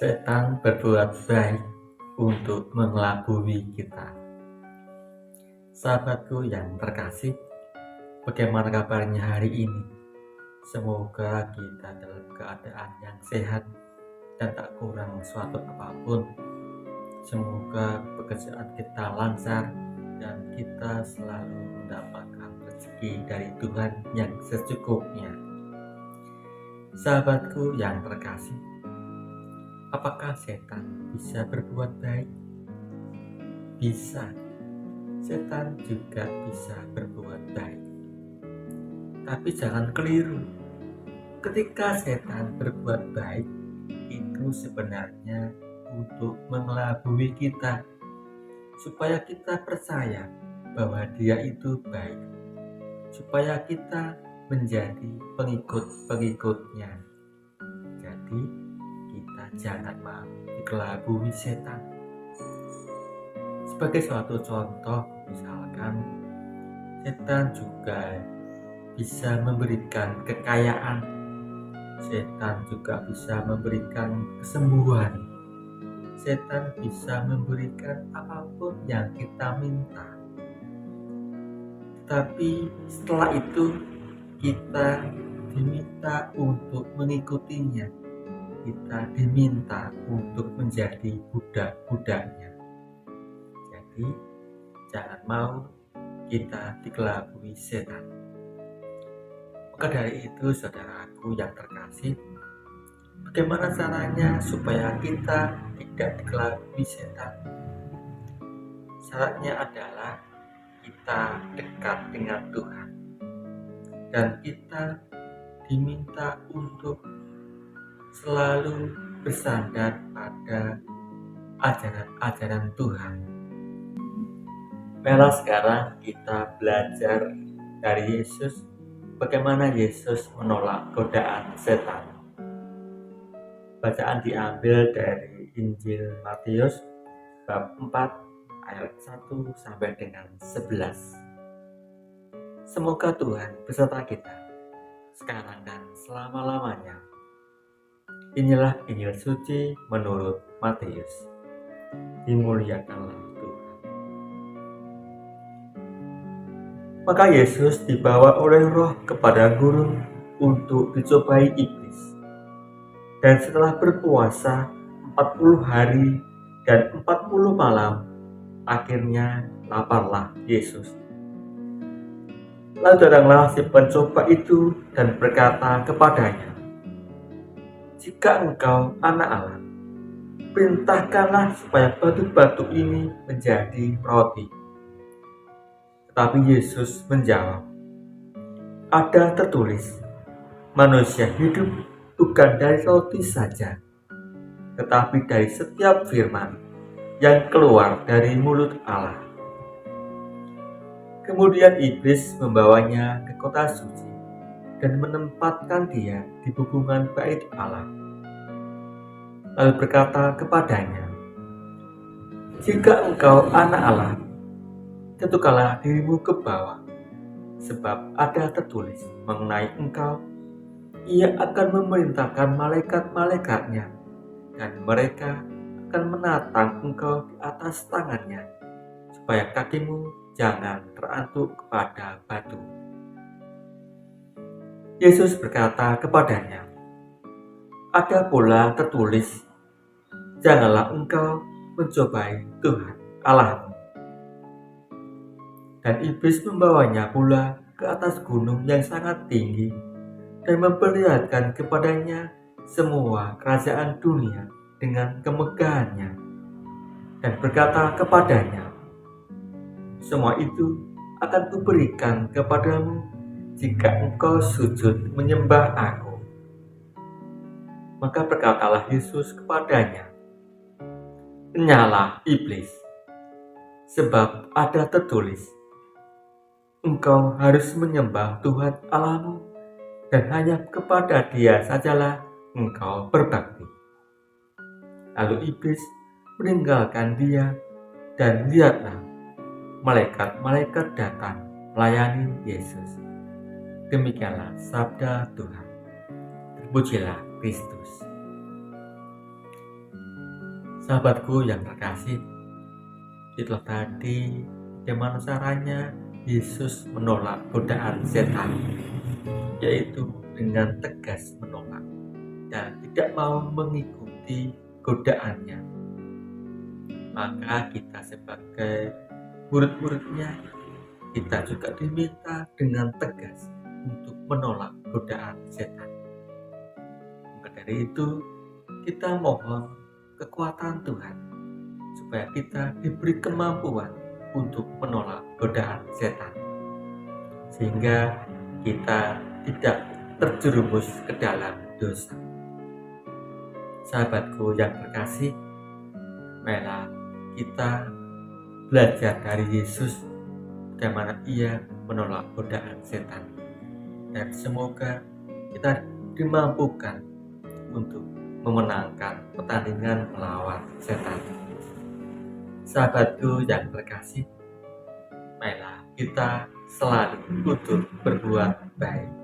Setan berbuat baik untuk mengelabui kita. Sahabatku yang terkasih, bagaimana kabarnya hari ini? Semoga kita dalam keadaan yang sehat dan tak kurang suatu apapun. Semoga pekerjaan kita lancar dan kita selalu mendapatkan rezeki dari Tuhan yang secukupnya. Sahabatku yang terkasih, apakah setan bisa berbuat baik? Bisa. Setan juga bisa berbuat baik. Tapi jangan keliru. Ketika setan berbuat baik, itu sebenarnya untuk mengelabui kita, supaya kita percaya bahwa dia itu baik, supaya kita menjadi pengikut-pengikutnya. Jadi kita jangan mau dikelabui setan. Sebagai suatu contoh, misalkan setan juga bisa memberikan kekayaan, setan juga bisa memberikan kesembuhan, setan bisa memberikan apapun yang kita minta. Tetapi setelah itu kita diminta untuk mengikutinya, kita diminta untuk menjadi budak-budaknya. Jadi jangan mau kita dikelabui setan. Maka dari itu, saudaraku yang terkasih, bagaimana caranya supaya kita tidak dikelabui setan? Syaratnya adalah kita dekat dengan Tuhan dan kita diminta untuk selalu bersandar pada ajaran-ajaran Tuhan. Mari sekarang kita belajar dari Yesus, bagaimana Yesus menolak godaan setan. Bacaan diambil dari Injil Matius bab 4 ayat 1 sampai dengan 11. Semoga Tuhan beserta kita sekarang dan selama-lamanya. Inilah Injil suci menurut Matius. Dimuliakanlah Tuhan. Maka Yesus dibawa oleh Roh kepada gurun untuk dicobai iblis. Dan setelah berpuasa 40 hari dan 40 malam, akhirnya laparlah Yesus. Lalu datanglah si pencoba itu dan berkata kepadanya, "Jika engkau anak Allah, perintahkanlah supaya batu-batu ini menjadi roti." Tetapi Yesus menjawab, "Ada tertulis, manusia hidup bukan dari roti saja, tetapi dari setiap firman yang keluar dari mulut Allah." Kemudian iblis membawanya ke kota suci dan menempatkan dia di hubungan bait Allah. Lalu berkata kepadanya, "Jika engkau anak Allah, jatuhkanlah dirimu ke bawah, sebab ada tertulis mengenai engkau, Ia akan memerintahkan malaikat-malaikatnya, dan mereka akan menatang engkau di atas tangannya, supaya kakimu jangan terantuk kepada batu." Yesus berkata kepadanya, "Ada pula tertulis, janganlah engkau mencobai Tuhan Allahmu." Dan iblis membawanya pula ke atas gunung yang sangat tinggi dan memperlihatkan kepadanya semua kerajaan dunia dengan kemegahannya, dan berkata kepadanya, "Semua itu akan kuberikan kepadamu jika engkau sujud menyembah Aku." Maka berkatalah Yesus kepadanya, "Kenyalah iblis, sebab ada tertulis, engkau harus menyembah Tuhan Allahmu, dan hanya kepada Dia sajalah engkau berbakti." Lalu iblis meninggalkan dia, dan lihatlah, malaikat-malaikat datang melayani Yesus. Demikianlah sabda Tuhan. Terpujilah Kristus. Sahabatku yang terkasih, itulah tadi bagaimana caranya Yesus menolak godaan setan, yaitu dengan tegas menolak dan tidak mau mengikuti godaannya. Maka kita sebagai murid-muridnya, kita juga diminta dengan tegas untuk menolak godaan setan. Maka dari itu, kita mohon kekuatan Tuhan supaya kita diberi kemampuan untuk menolak godaan setan, sehingga kita tidak terjerumus ke dalam dosa. Sahabatku yang terkasih, marilah kita belajar dari Yesus bagaimana ia menolak godaan setan, dan semoga kita dimampukan untuk memenangkan pertandingan melawan setan. Sahabatku yang terkasih, marilah kita selalu untuk berbuat baik.